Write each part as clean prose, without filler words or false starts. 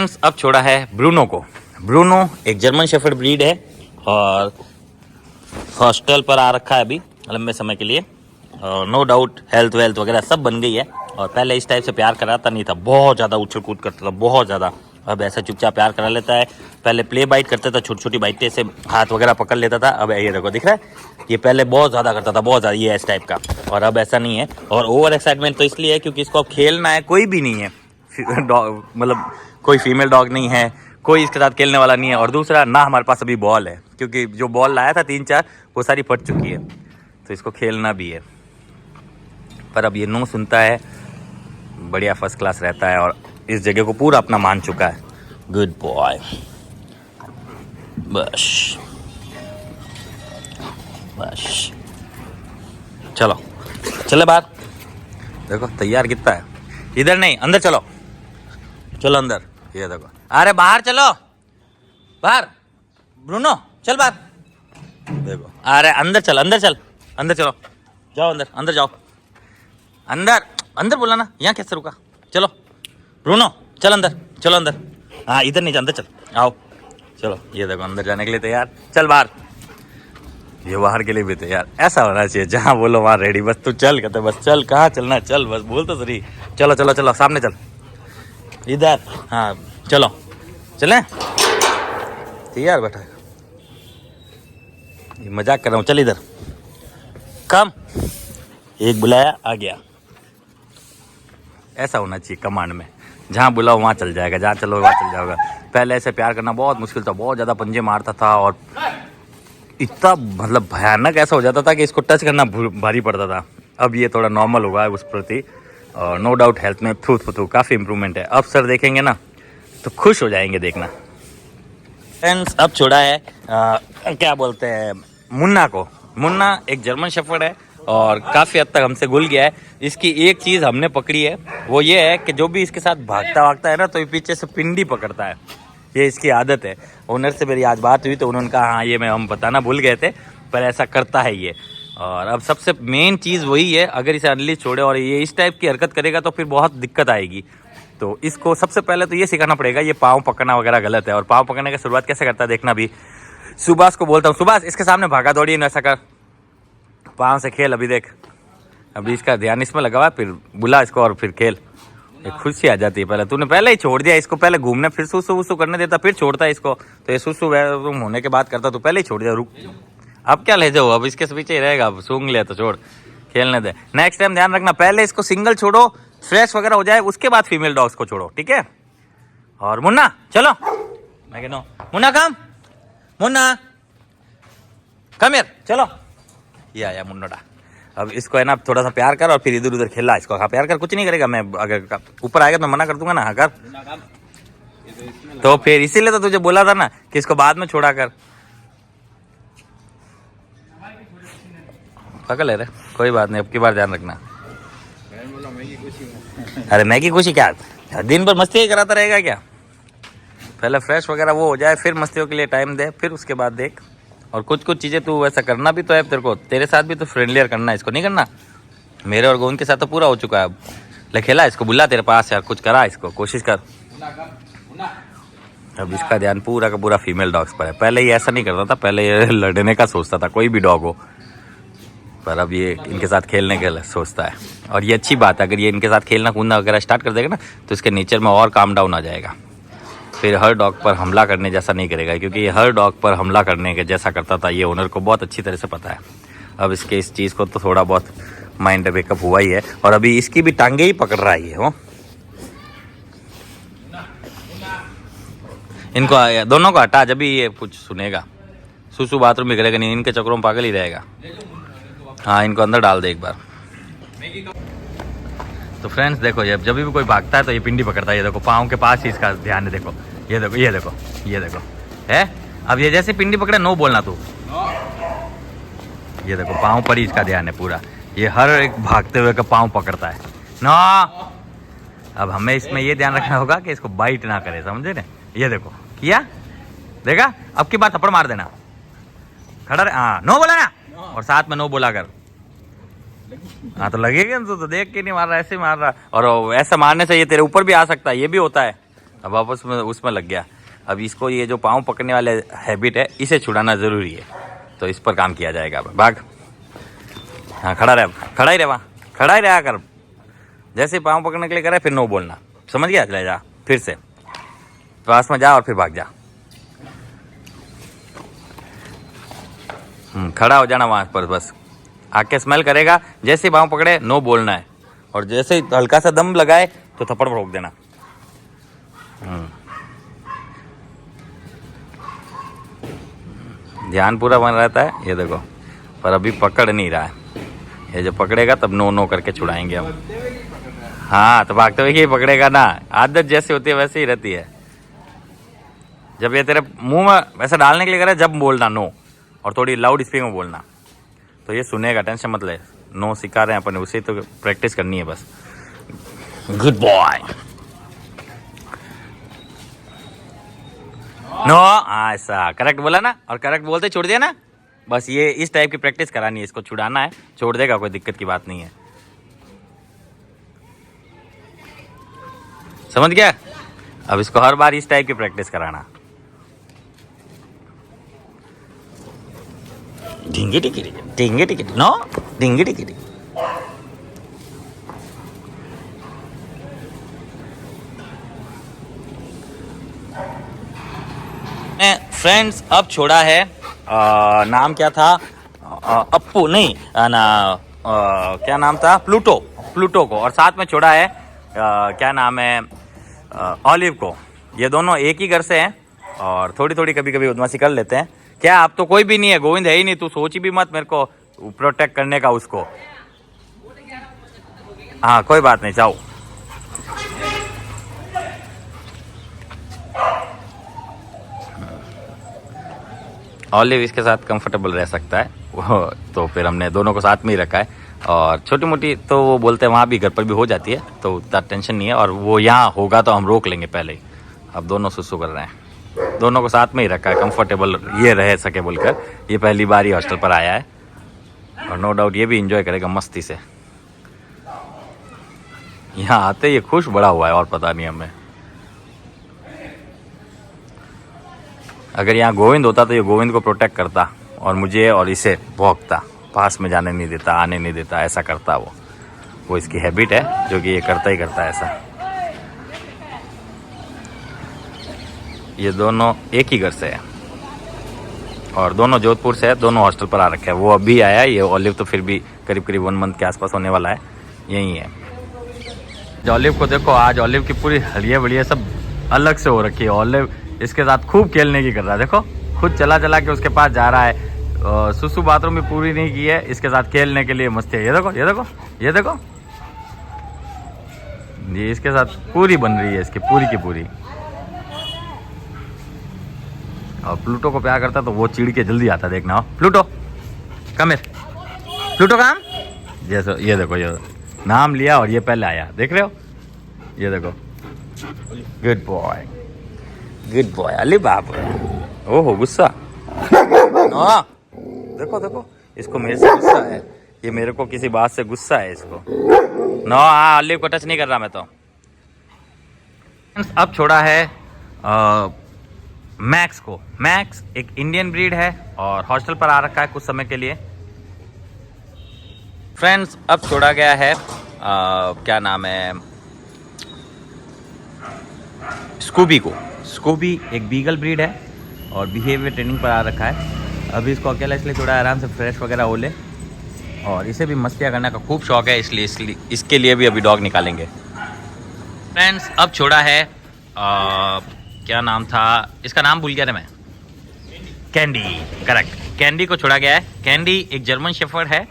अब छोड़ा है ब्रूनो को। ब्रूनो एक जर्मन शेफर्ड ब्रीड है और हॉस्टल पर आ रखा है अभी लंबे समय के लिए। और नो डाउट हेल्थ वेल्थ वगैरह सब बन गई है। और पहले इस टाइप से प्यार कराता नहीं था, बहुत ज़्यादा उछल कूद करता था, बहुत ज़्यादा। अब ऐसा चुपचाप प्यार करा लेता है। पहले प्ले बाइट करता था, छोटी छोटी बाइटें से हाथ वगैरह पकड़ लेता था। अब ये देखो, दिख रहा है, ये पहले बहुत ज़्यादा करता था, बहुत ज़्यादा, ये इस टाइप का। और अब ऐसा नहीं है। और ओवर एक्साइटमेंट तो इसलिए है क्योंकि इसको अब खेलना है, कोई भी नहीं है डॉग, मतलब कोई फीमेल डॉग नहीं है, कोई इसके साथ खेलने वाला नहीं है। और दूसरा ना हमारे पास अभी बॉल है, क्योंकि जो बॉल लाया था 3-4 वो सारी फट चुकी है, तो इसको खेलना भी है। पर अब ये नो सुनता है, बढ़िया फर्स्ट क्लास रहता है और इस जगह को पूरा अपना मान चुका है। गुड बॉय, बस बस, चलो चले बाहर। देखो तैयार कितना है, इधर नहीं अंदर चलो, चलो अंदर। ये देखो, अरे बाहर चलो, बाहर ब्रूनो चल बाहर। देखो, अरे अंदर चल, अंदर चल, अंदर चलो, जाओ अंदर, अंदर जाओ, अंदर अंदर बोला ना, यहाँ कैसे रुका। चलो ब्रूनो चल अंदर, चलो अंदर। हाँ इधर नहीं, अंदर चल, आओ चलो। ये देखो अंदर जाने के लिए तैयार, चल बाहर। ये बाहर के लिए भी तैयार। ऐसा होना चाहिए, जहाँ बोलो वहाँ रेडी। बस तू चल, कहते बस चल, कहाँ चलना है चल, बस बोल तो सही। चलो चलो चलो, सामने चल, इधर, हाँ चलो चलें। तैयार बैठा, ये मजाक कर रहा हूँ, चल इधर कम। एक बुलाया आ गया। ऐसा होना चाहिए कमांड में, जहाँ बुलाओ वहाँ चल जाएगा, जहाँ चलो वहाँ चल जाएगा। पहले ऐसे प्यार करना बहुत मुश्किल था, बहुत ज़्यादा पंजे मारता था और इतना मतलब भयानक ऐसा हो जाता था कि इसको टच करना भारी पड़ता था। अब ये थोड़ा नॉर्मल हुआ है उस प्रति, और नो डाउट हेल्थ में काफ़ी इंप्रूवमेंट है। अब सर देखेंगे ना तो खुश हो जाएंगे, देखना। फ्रेंड्स अब छोड़ा है क्या बोलते हैं, मुन्ना को। मुन्ना एक जर्मन शेफर्ड है और काफ़ी हद तक हमसे घुल गया है। इसकी एक चीज़ हमने पकड़ी है, वो ये है कि जो भी इसके साथ भागता है ना, तो ये पीछे से पिंडी पकड़ता है। ये इसकी आदत है। ओनर से मेरी आज बात हुई तो उन्होंने कहा हाँ, ये हम बताना भूल गए थे, पर ऐसा करता है ये। और अब सबसे मेन चीज़ वही है, अगर इसे अनलीज छोड़े और ये इस टाइप की हरकत करेगा तो फिर बहुत दिक्कत आएगी। तो इसको सबसे पहले तो ये सिखाना पड़ेगा, ये पाँव पकड़ना वगैरह गलत है। और पाँव पकड़ने की शुरुआत कैसे करता है देखना भी। सुभाष को बोलता हूँ, सुभाष इसके सामने भागा दौड़ी न ऐसा कर, पाँव से खेल। अभी देख, अभी इसका ध्यान इसमें लगा हुआ है, फिर बुला इसको और फिर खेल। एक खुशी आ जाती है। पहले तूने पहले ही छोड़ दिया इसको, पहले घूमने, फिर सुसु वसु करने देता, फिर छोड़ता है इसको। तो ये सुसु होने के बाद करता, तो पहले ही छोड़ दिया। रुक, अब क्या ले जाओ, अब इसके पीछे ही रहेगा। अब सूंघ लिया तो छोड़, खेलने दे। नेक्स्ट टाइम ध्यान रखना, पहले इसको सिंगल छोड़ो, फ्रेश वगैरह हो जाए, उसके बाद फीमेल डॉग्स को छोड़ो, ठीक है। और मुन्ना चलो, मैं कहता हूँ मुन्ना कम, मुन्ना कम यार, चलो। ये आया मुन्नोटा। अब इसको है ना थोड़ा सा प्यार कर और फिर इधर उधर खेला इसको। हाँ प्यार कर, कुछ नहीं करेगा। मैं अगर ऊपर आएगा तो मैं मना कर दूंगा ना, हाँ कर। तो फिर इसीलिए तो तुझे बोला था ना कि इसको बाद में छोड़ा कर। पकड़ ले रहे, कोई बात नहीं, अब की बार ध्यान रखना। अरे मैगी खुशी क्या, दिन भर मस्ती कराता रहेगा क्या। पहले फ्रेश वगैरह वो हो जाए, फिर मस्तियों के लिए टाइम दे, फिर उसके बाद देख। और कुछ कुछ चीज़ें तू वैसा करना भी तो है तेरे को, तेरे साथ भी तो फ्रेंडलियर करना है, इसको नहीं करना। मेरे और गोविंद के साथ तो पूरा हो चुका है। अब ले खेला इसको, बुला तेरे पास यार, कुछ करा इसको, कोशिश कर। अब इसका ध्यान पूरा का पूरा फीमेल डॉग्स पर है। पहले ये ऐसा नहीं करता था, पहले ये लड़ने का सोचता था, कोई भी डॉग हो। पर अब ये इनके साथ खेलने के लिए सोचता है। और ये अच्छी बात है, अगर ये इनके साथ खेलना कूदना वगैरह स्टार्ट कर देगा ना, तो इसके नेचर में और काम डाउन आ जाएगा। फिर हर डॉग पर हमला करने जैसा नहीं करेगा, क्योंकि ये हर डॉग पर हमला करने के जैसा करता था, ये ओनर को बहुत अच्छी तरह से पता है। अब इसके इस चीज़ को तो थोड़ा बहुत माइंड वेकअप हुआ ही है। और अभी इसकी भी टांगे ही पकड़ रहा है ये। हो इनको दोनों को हटा, जब भी ये कुछ सुनेगा। सुसु बाथरूम भी करेगा नहीं, इनके चक्रों में पागल ही रहेगा। हाँ इनको अंदर डाल दे एक बार। तो फ्रेंड्स देखो, जब भी कोई भागता है तो ये पिंडी पकड़ता है। ये देखो पाँव के पास ही इसका ध्यान है। देखो ये देखो, ये देखो, ये देखो है। अब ये जैसे पिंडी पकड़े, नो बोलना तू। ये देखो पाँव पर ही इसका ध्यान है पूरा। ये हर एक भागते हुए का पाँव पकड़ता है ना। अब हमें इसमें ये ध्यान रखना होगा कि इसको बाइट ना करे, समझे ना। ये देखो किया, देखा। अब की बार थप्पड़ मार देना, खड़ा रहे। हाँ नो बोला ना, और साथ में नो बोला कर। हाँ तो लगेगा तो देख के नहीं मार रहा, ऐसे मार रहा। और ऐसा मारने से ये तेरे ऊपर भी आ सकता है, ये भी होता है। अब वापस में उसमें लग गया। अब इसको ये जो पाँव पकड़ने वाले हैबिट है इसे छुड़ाना ज़रूरी है, तो इस पर काम किया जाएगा। अब भाग, हाँ खड़ा रह, खड़ा ही रह, वहाँ खड़ा ही रहा कर। जैसे पाँव पकड़ने के लिए करे फिर नो बोलना, समझ गया? ले जा फिर से पास में जा और फिर भाग जा। खड़ा हो जाना वहाँ पर, बस आके स्मेल करेगा, जैसे ही पाँव पकड़े नो बोलना है, और जैसे ही हल्का सा दम लगाए तो थप्पड़ रोक देना। ध्यान पूरा बन रहता है ये देखो, पर अभी पकड़ नहीं रहा है। ये जब पकड़ेगा तब नो नो करके छुड़ाएंगे हम। हाँ तो भागते हुए ही पकड़ेगा ना, आदत जैसे होती है वैसे ही रहती है। जब ये तेरे मुंह में वैसे डालने के लिए करे जब बोलना नो, और थोड़ी लाउड स्पीकर में बोलना, तो ये सुनेगा, टेंशन मत ले। नो सिखा रहे हैं अपन, उसे तो प्रैक्टिस करनी है बस। Good boy. नो, ऐसा करेक्ट बोला ना, और करेक्ट बोलते छोड़ दिया ना। बस ये इस टाइप की प्रैक्टिस करानी है, इसको छुड़ाना है, छोड़ देगा, कोई दिक्कत की बात नहीं है। समझ गया? अब इसको हर बार इस टाइप की प्रैक्टिस कराना। ढिंगी टिकी ढिंगी टिकी, नो ढिंगी टिकी। फ्रेंड्स अब छोड़ा है, नाम क्या था, अप्पू नहीं ना, क्या नाम था, प्लूटो को, और साथ में छोड़ा है क्या नाम है, ऑलिव को। ये दोनों एक ही घर से हैं और थोड़ी थोड़ी कभी कभी बदमाशी कर लेते हैं। क्या अब तो कोई भी नहीं है, गोविंद है ही नहीं, तू सोची भी मत मेरे को प्रोटेक्ट करने का उसको। हाँ कोई बात नहीं, जाओ। ऑलिव इसके साथ कंफर्टेबल रह सकता है वो, तो फिर हमने दोनों को साथ में ही रखा है। और छोटी मोटी तो वो बोलते हैं वहाँ भी, घर पर भी हो जाती है, तो उतना टेंशन नहीं है। और वो यहाँ होगा तो हम रोक लेंगे पहले ही। अब दोनों सुसु कर रहे हैं, दोनों को साथ में ही रखा है, कंफर्टेबल ये रह सके बोलकर। ये पहली बार ही हॉस्टल पर आया है, और नो डाउट ये भी इंजॉय करेगा मस्ती से। यहाँ आते ये खुश बड़ा हुआ है, और पता नहीं हमें। अगर यहाँ गोविंद होता तो ये गोविंद को प्रोटेक्ट करता, और मुझे और इसे भौंकता, पास में जाने नहीं देता, आने नहीं देता, ऐसा करता वो इसकी हैबिट है, जो कि ये करता ही करता है ऐसा। ये दोनों एक ही घर से है, और दोनों जोधपुर से है, दोनों हॉस्टल पर आ रखे हैं। वो अभी आया, ये ऑलिव तो फिर भी करीब करीब 1 मंथ के आसपास होने वाला है, यही है। ऑलिव को देखो, आज ऑलिव की पूरी हलिया बलिया सब अलग से हो रखी है। ऑलिव इसके साथ खूब खेलने की कर रहा है, देखो खुद चला चला के उसके पास जा रहा है। सुसु बाथरूम में पूरी नहीं की है, इसके साथ खेलने के लिए मस्ती है। ये देखो ये देखो ये देखो, ये इसके साथ पूरी बन रही है, इसकी पूरी की पूरी। और प्लूटो को प्यार करता तो वो चिड़ के जल्दी आता, देखना हो प्लूटो कम हियर, प्लूटो काम। जैसे ये देखो, ये नाम लिया और ये पहले आया, देख रहे हो, ये देखो। Good boy good boy. Ali बाप, ओहो गुस्सा। देखो देखो, इसको मेरे से गुस्सा है, ये मेरे को किसी बात से गुस्सा है इसको। नो हाँ, अली को टच नहीं कर रहा मैं तो। अब छोड़ा है मैक्स को। मैक्स एक इंडियन ब्रीड है और हॉस्टल पर आ रखा है कुछ समय के लिए। फ्रेंड्स अब छोड़ा गया है क्या नाम है, स्कूबी को। स्कूबी एक बीगल ब्रीड है और बिहेवियर ट्रेनिंग पर आ रखा है। अभी इसको अकेला इसलिए छोड़ा है, आराम से फ्रेश वगैरह हो ले, और इसे भी मस्तियाँ करने का खूब शौक है, इसलिए इसके लिए भी अभी डॉग निकालेंगे। फ्रेंड्स अब छोड़ा है क्या नाम था इसका, नाम भूल गया था मैं, कैंडी, करेक्ट, कैंडी को छोड़ा गया है। कैंडी एक जर्मन शेफर्ड है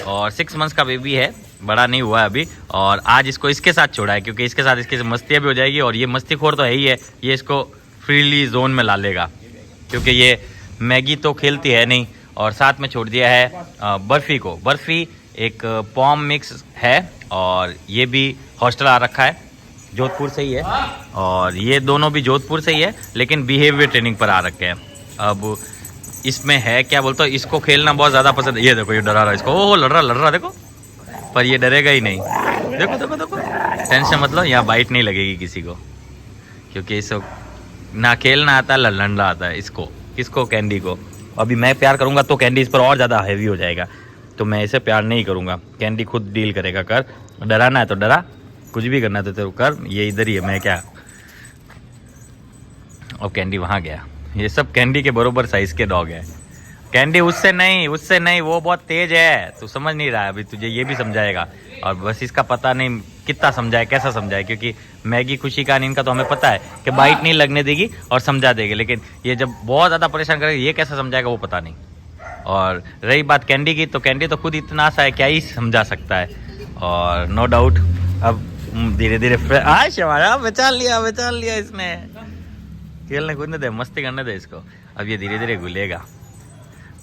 और 6 मंथ्स का बेबी है, बड़ा नहीं हुआ है अभी। और आज इसको इसके साथ छोड़ा है क्योंकि इसके साथ इसकी मस्तियाँ भी हो जाएगी, और ये मस्तीखोर तो है ही है, ये इसको फ्रीली जोन में ला लेगा क्योंकि ये मैगी तो खेलती है नहीं। और साथ में छोड़ दिया है बर्फ़ी को। बर्फ़ी एक पॉम मिक्स है और ये भी हॉस्टल आ रखा है, जोधपुर से ही है, और ये दोनों भी जोधपुर से ही है लेकिन बिहेवियर ट्रेनिंग पर आ रखे हैं। अब इसमें है क्या बोलते हो, इसको खेलना बहुत ज़्यादा पसंद है। ये देखो ये डरा रहा है इसको, ओह लड़ रहा देखो, पर ये डरेगा ही नहीं। देखो देखो देखो, टेंशन मतलब यहाँ बाइट नहीं लगेगी किसी को, क्योंकि इसको ना खेलना आता है, लड़ना आता है। इसको किसको? कैंडी को। अभी मैं प्यार करूँगा तो कैंडी इस पर और ज़्यादा हैवी हो जाएगा, तो मैं इसे प्यार नहीं करूँगा। कैंडी खुद डील करेगा। कर, डराना है तो डरा, कुछ भी करना है तो तेरे कर, ये इधर ही है, मैं क्या। और कैंडी वहाँ गया। ये सब कैंडी के बरोबर साइज़ के डॉग है। कैंडी उससे नहीं, वो बहुत तेज है, तू समझ नहीं रहा है। अभी तुझे ये भी समझाएगा, और बस इसका पता नहीं कितना समझाए, कैसा समझाए, क्योंकि मैगी, खुशी का, इनका तो हमें पता है कि बाइट नहीं लगने देगी और समझा देगी, लेकिन ये जब बहुत ज़्यादा परेशान करेगा, ये कैसा समझाएगा वो पता नहीं। और रही बात कैंडी की, तो कैंडी तो खुद इतना सा है, क्या ही समझा सकता है। और नो डाउट अब धीरे धीरे बचा लिया इसने। खेलने कूदने दे, मस्ती करने दे इसको। अब ये धीरे धीरे घुलेगा,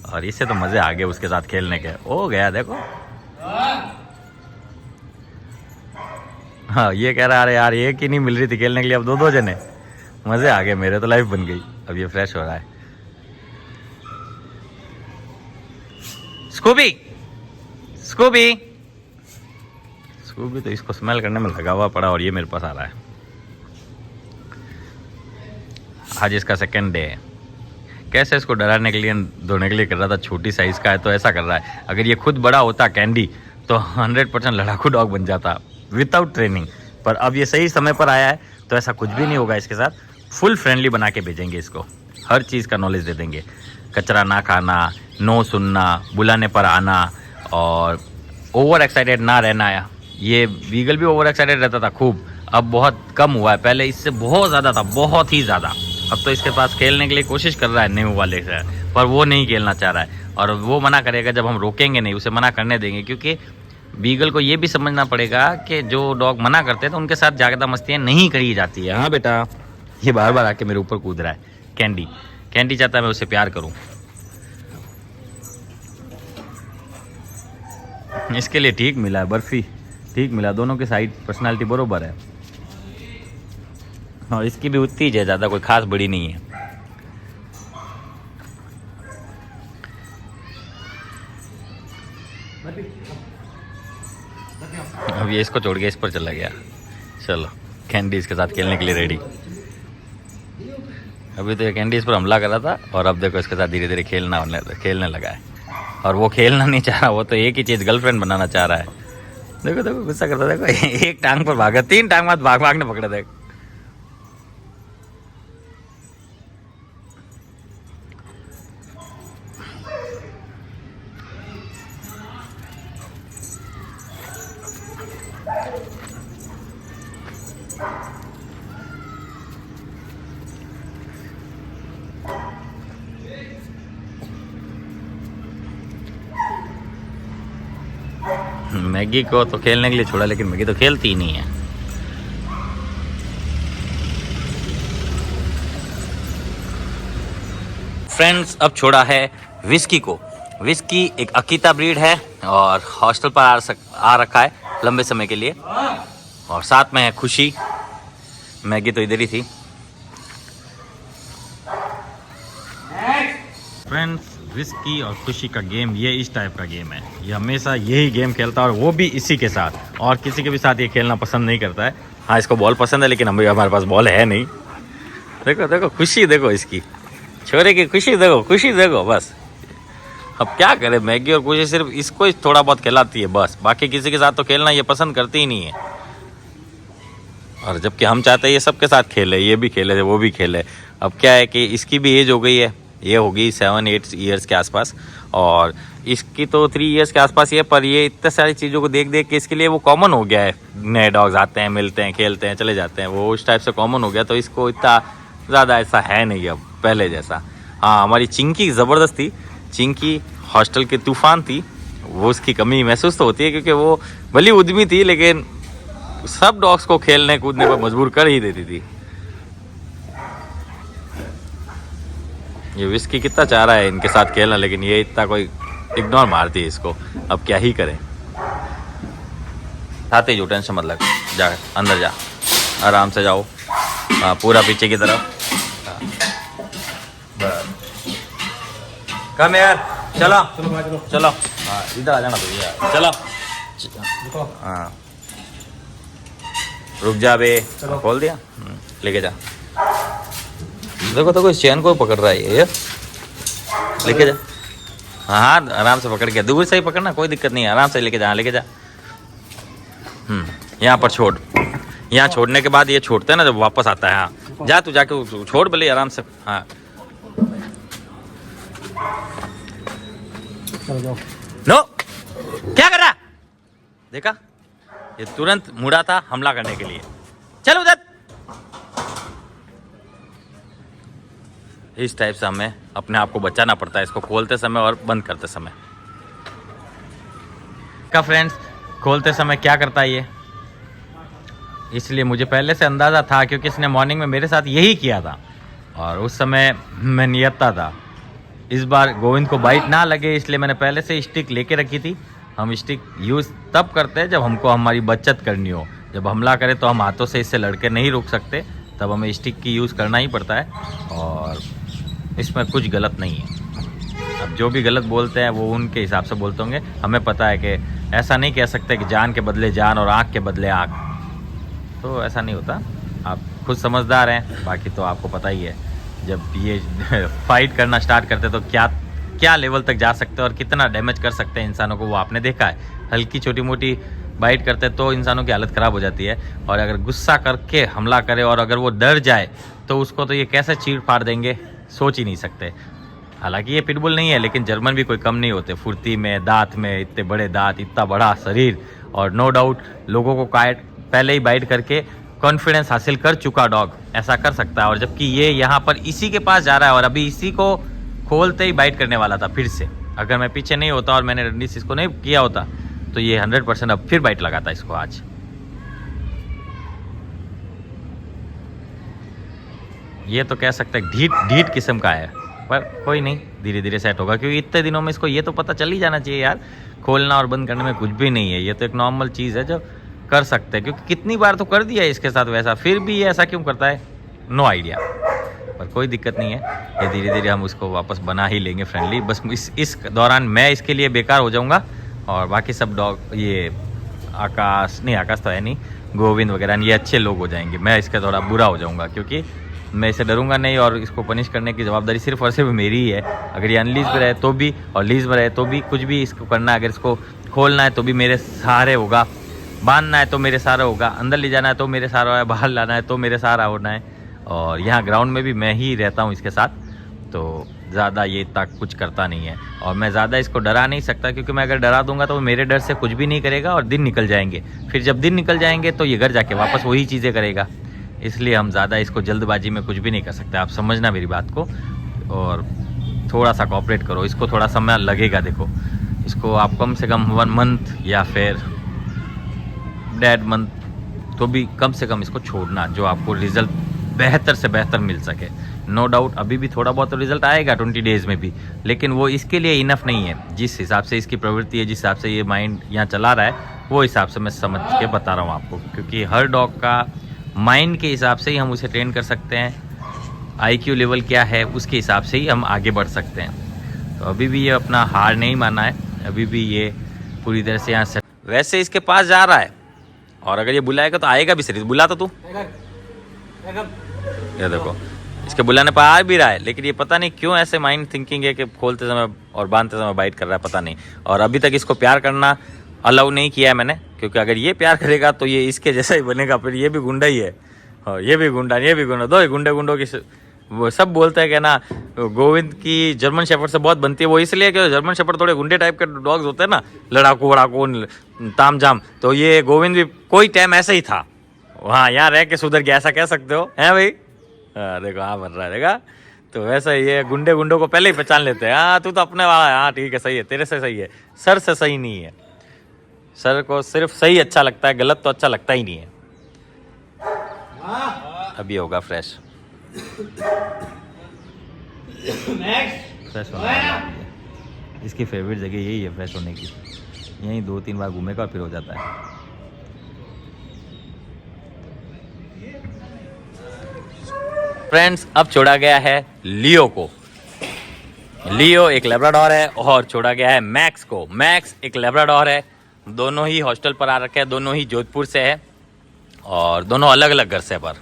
और इससे तो मजे आ गए उसके साथ खेलने के। ओ गया देखो। हाँ, ये कह रहा है यार एक ही नहीं मिल रही थी खेलने के लिए, अब दो जने। मजे आ गए, मेरे तो लाइफ बन गई। अब ये फ्रेश हो रहा है। स्कूबी तो इसको स्मेल करने में लगा हुआ पड़ा, और ये मेरे पास आ रहा है। आज इसका सेकंड डे है। कैसे इसको डराने के लिए, धोने के लिए कर रहा था। छोटी साइज़ का है तो ऐसा कर रहा है। अगर ये खुद बड़ा होता कैंडी तो 100% लड़ाकू डॉग बन जाता विदाउट ट्रेनिंग। पर अब ये सही समय पर आया है, तो ऐसा कुछ भी नहीं होगा इसके साथ। फुल फ्रेंडली बना के भेजेंगे इसको, हर चीज़ का नॉलेज दे देंगे। कचरा ना खाना, नो सुनना, बुलाने पर आना, और ओवर एक्साइटेड ना रहना। ये वीगल भी ओवर एक्साइटेड रहता था खूब, अब बहुत कम हुआ है। पहले इससे बहुत ज़्यादा था, बहुत ही ज़्यादा। अब तो इसके पास खेलने के लिए कोशिश कर रहा है न्यू वाले से, पर वो नहीं खेलना चाह रहा है। और वो मना करेगा जब हम रोकेंगे नहीं, उसे मना करने देंगे। क्योंकि बीगल को ये भी समझना पड़ेगा कि जो डॉग मना करते हैं तो उनके साथ ज़्यादा मस्तियाँ नहीं करी जाती है। हाँ बेटा, ये बार बार आके मेरे ऊपर कूद रहा है। कैंडी चाहता है मैं उससे प्यार करूँ। इसके लिए ठीक मिला है, बर्फ़ी ठीक मिला। दोनों की साइड पर्सनालिटी बरोबर है, और इसकी भी उतनी है, ज़्यादा कोई खास बड़ी नहीं है। अब ये इसको छोड़ के इस पर चला गया। चलो, कैंडी इसके साथ खेलने के लिए रेडी। अभी तो ये कैंडी इस पर हमला कर रहा था, और अब देखो इसके साथ धीरे धीरे खेलने लगा है। और वो खेलना नहीं चाह रहा, वो तो एक ही चीज़ गर्लफ्रेंड बनाना चाह रहा है। देखो गुस्सा करता, देखो एक टांग पर भागा, 3 टांग बाद भाग ने पकड़े। देख मैगी को तो खेलने के लिए छोड़ा, लेकिन मैगी तो खेलती ही नहीं है। फ्रेंड्स, अब छोड़ा है विस्की को। विस्की एक अकीता ब्रीड है, और हॉस्टल पर आ रखा है लंबे समय के लिए। और साथ में है खुशी। मैगी तो इधर ही थी। फ्रेंड्स, विस्की और खुशी का गेम ये इस टाइप का गेम है। ये हमेशा यही गेम खेलता है, और वो भी इसी के साथ। और किसी के भी साथ ये खेलना पसंद नहीं करता है। हाँ, इसको बॉल पसंद है, लेकिन हमारे पास बॉल है नहीं। देखो खुशी, देखो इसकी छोरे की खुशी देखो बस। अब क्या करे, मैगी और खुशी सिर्फ इसको ही थोड़ा बहुत खिलाती है बस। बाकी किसी के साथ तो खेलना ये पसंद करती ही नहीं है। और जबकि हम चाहते हैं ये सबके साथ खेले, ये भी खेले, वो भी खेले। अब क्या है कि इसकी भी एज हो गई है, ये होगी 7-8 ईयर्स के आसपास, और इसकी तो 3 ईयर्स के आसपास ही है। पर ये इतने सारी चीज़ों को देख के इसके लिए वो कॉमन हो गया है। नए डॉग्स आते हैं, मिलते हैं, खेलते हैं, चले जाते हैं, वो उस टाइप से कॉमन हो गया। तो इसको इतना ज़्यादा ऐसा है नहीं अब पहले जैसा। हाँ, हमारी चिंकी ज़बरदस्त थी। चिंकी हॉस्टल की तूफान थी, वो उसकी कमी महसूस तो होती है, क्योंकि वो भली उद्यमी थी, लेकिन सब डॉग्स को खेलने कूदने पर मजबूर कर ही देती थी। ये विस्की कितना चाह रहा है इनके साथ खेलना, लेकिन ये इतना कोई इग्नोर मारती है इसको। अब क्या ही करें। साथ ही जो टेंशन मत लग, जा अंदर जा, आराम से जाओ। हाँ, पूरा पीछे की तरफ। कम यार, चलो। हाँ, इधर आ जाना भैया, चलो। हाँ, रुक जा बे, खोल दिया, लेके जा। देखो देखो इस चैन को पकड़ रहा है ये, लेके जा। हाँ आराम से पकड़ के, दूर से ही पकड़ना, कोई दिक्कत नहीं है, आराम से लेके जा, लेके जा। यहाँ पर छोड़, यहाँ छोड़ने के बाद ये छोड़ते हैं ना जब वापस आता है। हाँ जा तू जाके छोड़ भले आराम से। हाँ नो क्या कर रहा, देखा ये तुरंत मुड़ा था हमला करने के लिए। चलो उधर। इस टाइप से हमें अपने आप को बचाना पड़ता है इसको खोलते समय और बंद करते समय। का फ्रेंड्स खोलते समय क्या करता है ये, इसलिए मुझे पहले से अंदाज़ा था क्योंकि इसने मॉर्निंग में मेरे साथ यही किया था और उस समय मैं नियत्ता था। इस बार गोविंद को बाइट ना लगे इसलिए मैंने पहले से स्टिक लेके रखी थी। हम स्टिक यूज़ तब करते हैं जब हमको हमारी बचत करनी हो, जब हमला करे तो हम हाथों से इससे लड़के नहीं रोक सकते, तब हमें स्टिक की यूज़ करना ही पड़ता है और इसमें कुछ गलत नहीं है। अब जो भी गलत बोलते हैं वो उनके हिसाब से बोलते होंगे, हमें पता है कि ऐसा नहीं कह सकते कि जान के बदले जान और आँख के बदले आँख, तो ऐसा नहीं होता। आप खुद समझदार हैं, बाकी तो आपको पता ही है जब ये फाइट करना स्टार्ट करते तो क्या लेवल तक जा सकते हैं और कितना डैमेज कर सकते हैं इंसानों को, वो आपने देखा है। हल्की छोटी मोटी बाइट करते तो इंसानों की हालत ख़राब हो जाती है और अगर गुस्सा करके हमला करे और अगर वो डर जाए तो उसको तो ये कैसे चीर फाड़ देंगे सोच ही नहीं सकते। हालांकि ये पिटबुल नहीं है लेकिन जर्मन भी कोई कम नहीं होते, फुर्ती में, दांत में, इतने बड़े दांत, इतना बड़ा शरीर और नो डाउट लोगों को काट पहले ही बाइट करके कॉन्फिडेंस हासिल कर चुका डॉग ऐसा कर सकता है। और जबकि ये यहाँ पर इसी के पास जा रहा है और अभी इसी को खोलते ही बाइट करने वाला था फिर से। अगर मैं पीछे नहीं होता और मैंने रंडीस इसको नहीं किया होता तो ये 100% अब फिर बाइट लगाता इसको आज। ये तो कह सकते हैं ढीठ किस्म का है, पर कोई नहीं, धीरे धीरे सेट होगा क्योंकि इतने दिनों में इसको ये तो पता चल ही जाना चाहिए यार, खोलना और बंद करने में कुछ भी नहीं है। ये तो एक नॉर्मल चीज़ है जो कर सकते हैं, क्योंकि कितनी बार तो कर दिया है इसके साथ वैसा, फिर भी ये ऐसा क्यों करता है नो आइडिया। पर कोई दिक्कत नहीं है, ये धीरे धीरे हम उसको वापस बना ही लेंगे फ्रेंडली। बस इस दौरान मैं इसके लिए बेकार हो जाऊँगा और बाकी सब डॉग, ये आकाश तो है नहीं, गोविंद वगैरह ये अच्छे लोग हो जाएंगे। मैं इसका थोड़ा बुरा हो जाऊँगा क्योंकि मैं इसे डरूंगा नहीं और इसको पनिश करने की जवाबदारी सिर्फ और सिर्फ मेरी ही है। अगर ये अनलीज में रहे तो भी और लीज में रहे तो भी, कुछ भी इसको करना है, अगर इसको खोलना है तो भी मेरे सहारे होगा, बांधना है तो मेरे सहारा होगा, अंदर ले जाना है तो मेरे सहारा है, बाहर लाना है तो मेरे सहारा होना है। और यहाँ ग्राउंड में भी मैं ही रहता हूँ इसके साथ, तो ज़्यादा ये इतना कुछ करता नहीं है और मैं ज़्यादा इसको डरा नहीं सकता क्योंकि मैं अगर डरा दूंगा तो वो मेरे डर से कुछ भी नहीं करेगा और दिन निकल जाएंगे। फिर जब दिन निकल जाएंगे तो ये घर जाके वापस वही चीज़ें करेगा, इसलिए हम ज़्यादा इसको जल्दबाजी में कुछ भी नहीं कर सकते। आप समझना मेरी बात को और थोड़ा सा कोऑपरेट करो, इसको थोड़ा समय लगेगा। देखो इसको आप कम से कम 1 मंथ या फिर 1.5 मंथ तो भी कम से कम इसको छोड़ना, जो आपको रिज़ल्ट बेहतर से बेहतर मिल सके। नो डाउट अभी भी थोड़ा बहुत रिजल्ट आएगा 20 डेज़ में भी, लेकिन वो इसके लिए इनफ नहीं है। जिस हिसाब से इसकी प्रवृत्ति है, जिस हिसाब से ये माइंड यहाँ चला रहा है, वो हिसाब से मैं समझ के बता रहा हूँ आपको, क्योंकि हर डॉग का माइंड के हिसाब से ही हम उसे ट्रेन कर सकते हैं। IQ लेवल क्या है उसके हिसाब से ही हम आगे बढ़ सकते हैं। तो अभी भी ये अपना हार नहीं माना है, अभी भी ये पूरी तरह से यहाँ से वैसे इसके पास जा रहा है और अगर ये बुलाएगा तो आएगा भी। सर बुला तो तू, ये देखो इसके बुलाने पर आ भी रहा है, लेकिन ये पता नहीं क्यों ऐसे माइंड थिंकिंग है कि खोलते समय और बांधते समय बाइट कर रहा है, पता नहीं। और अभी तक इसको प्यार करना अलाउ नहीं किया है मैंने, क्योंकि अगर ये प्यार करेगा तो ये इसके जैसा ही बनेगा, फिर ये भी गुंडा ही है। और ये भी गुंडा, ये भी गुंडा, दो ही गुंडों की वो सब बोलते हैं कि ना गोविंद की जर्मन शेफर्ड से बहुत बनती है। वो इसलिए कि जर्मन शेफर्ड थोड़े गुंडे टाइप के डॉग्स होते हैं ना, लड़ाकू वड़ाकू ताम झाम, तो ये गोविंद भी कोई टाइम ऐसा ही था। वहाँ यहाँ रह के सुधर गया, ऐसा कह सकते हो, हैं भाई। देखो हाँ बन रहा है, देखा। तो वैसा ही है, गुंडों को पहले ही पहचान लेते हैं। हाँ तू तो अपने वाला है, हाँ ठीक है, सही है, तेरे से सही है, सर से सही नहीं है। सर को सिर्फ सही अच्छा लगता है, गलत तो अच्छा लगता ही नहीं है। अभी होगा फ्रेश फ्रेश होने वाला। इसकी फेवरेट जगह यही है फ्रेश होने की, यहीं 2-3 बार घूमेगा और फिर हो जाता है। फ्रेंड्स अब छोड़ा गया है लियो को। लियो एक लैब्राडोर है और छोड़ा गया है मैक्स को। मैक्स एक लैब्राडोर है, दोनों ही हॉस्टल पर आ रखे हैं, दोनों ही जोधपुर से है और दोनों अलग अलग घर से पर।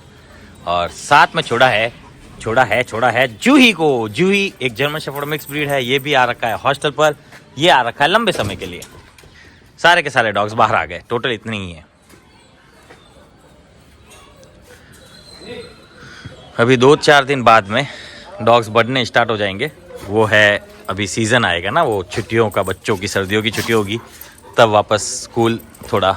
और साथ में छोड़ा है छोड़ा है जूही को। जूही एक जर्मन शेफर्ड मिक्स ब्रीड है, ये भी आ रखा है हॉस्टल पर, ये आ रखा है लंबे समय के लिए। सारे के सारे डॉग्स बाहर आ गए, टोटल इतने ही है। अभी 2-4 दिन बाद में डॉग्स बढ़ने स्टार्ट हो जाएंगे। वो है अभी सीज़न आएगा ना, वो छुट्टियों का, बच्चों की सर्दियों की छुट्टी होगी, तब वापस स्कूल थोड़ा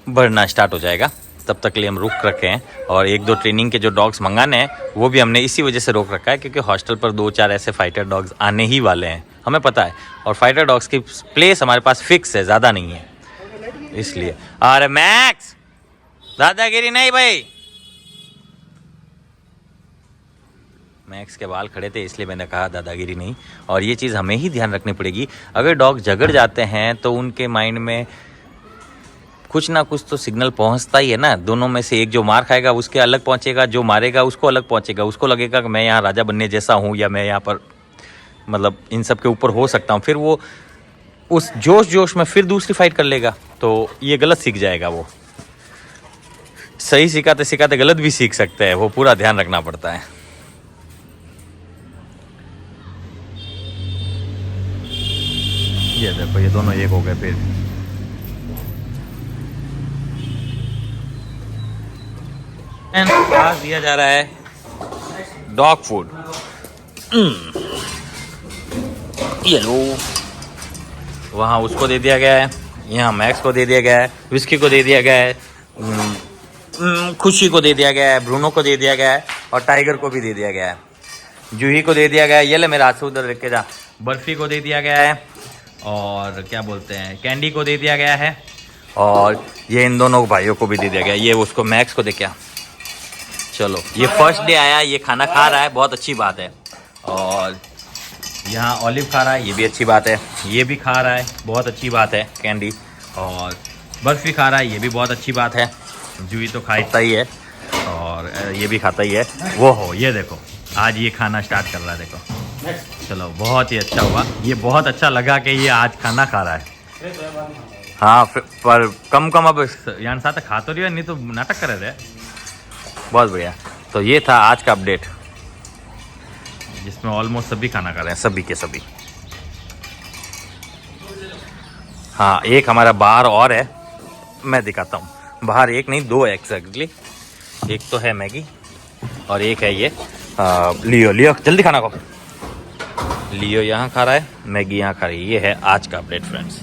बढ़ना स्टार्ट हो जाएगा। तब तक के लिए हम रुक रखे हैं। और 1-2 ट्रेनिंग के जो डॉग्स मंगाने हैं वो भी हमने इसी वजह से रोक रखा है, क्योंकि हॉस्टल पर 2-4 ऐसे फाइटर डॉग्स आने ही वाले हैं, हमें पता है। और फाइटर डॉग्स की प्लेस हमारे पास फिक्स है, ज़्यादा नहीं है, इसलिए। अरे मैक्स, दादागिरी नहीं भाई। मैक्स के बाल खड़े थे इसलिए मैंने कहा दादागिरी नहीं। और ये चीज़ हमें ही ध्यान रखनी पड़ेगी, अगर डॉग झगड़ जाते हैं तो उनके माइंड में कुछ ना कुछ तो सिग्नल पहुंचता ही है ना। दोनों में से एक जो मार खाएगा उसके अलग पहुंचेगा, जो मारेगा उसको अलग पहुंचेगा। उसको लगेगा कि मैं यहाँ राजा बनने जैसा हूँ, या मैं यहाँ पर मतलब इन सब के ऊपर हो सकता हूँ। फिर वो उस जोश में फिर दूसरी फाइट कर लेगा, तो ये गलत सीख जाएगा। वो सही सिखाते सिखाते गलत भी सीख सकते हैं, वो पूरा ध्यान रखना पड़ता है। ये देखो, ये दोनों एक हो गए। फिर आज दिया जा रहा है डॉग फूड। ये लो, वहाँ उसको दे दिया गया है, यहाँ मैक्स को दे दिया गया है, विस्की को दे दिया गया है, खुशी को दे दिया गया है, ब्रूनो को दे दिया गया है, और टाइगर को भी दे दिया गया है। जूही को दे दिया गया है, ये ले मेरा हाथ से उधर रख के जा। बर्फी को दे दिया गया है, और क्या बोलते हैं, कैंडी को दे दिया गया है, और ये इन दोनों भाइयों को भी दे दिया गया है। ये उसको मैक्स को दे क्या। चलो, ये फर्स्ट डे आया, ये खाना खा रहा है, बहुत अच्छी बात है। और यहाँ ऑलिव खा रहा है, ये भी अच्छी बात है। ये भी खा रहा है, बहुत अच्छी बात है कैंडी। और बर्फ़ी खा रहा है, ये भी बहुत अच्छी बात है। जूही तो खाता ही है, और ये भी खाता ही है। वो हो, ये देखो, आज ये खाना स्टार्ट कर रहा है, देखो। चलो, बहुत ही अच्छा हुआ, ये बहुत अच्छा लगा कि ये आज खाना खा रहा है। हाँ, पर कम अब यान साथ खा तो रही है, नहीं तो नाटक कर रहे थे। बहुत बढ़िया। तो ये था आज का अपडेट, जिसमें ऑलमोस्ट सभी खाना खा रहे हैं, सभी के सभी। हाँ, एक हमारा बाहर और है, मैं दिखाता हूँ। बाहर एक नहीं, 2 है एग्जैक्टली। एक तो है मैगी, और एक है ये लियो जल्दी खाना खाओ। लियो यहाँ खा रहा है, मैगी यहाँ खा रही है। ये है आज का अपडेट फ्रेंड्स।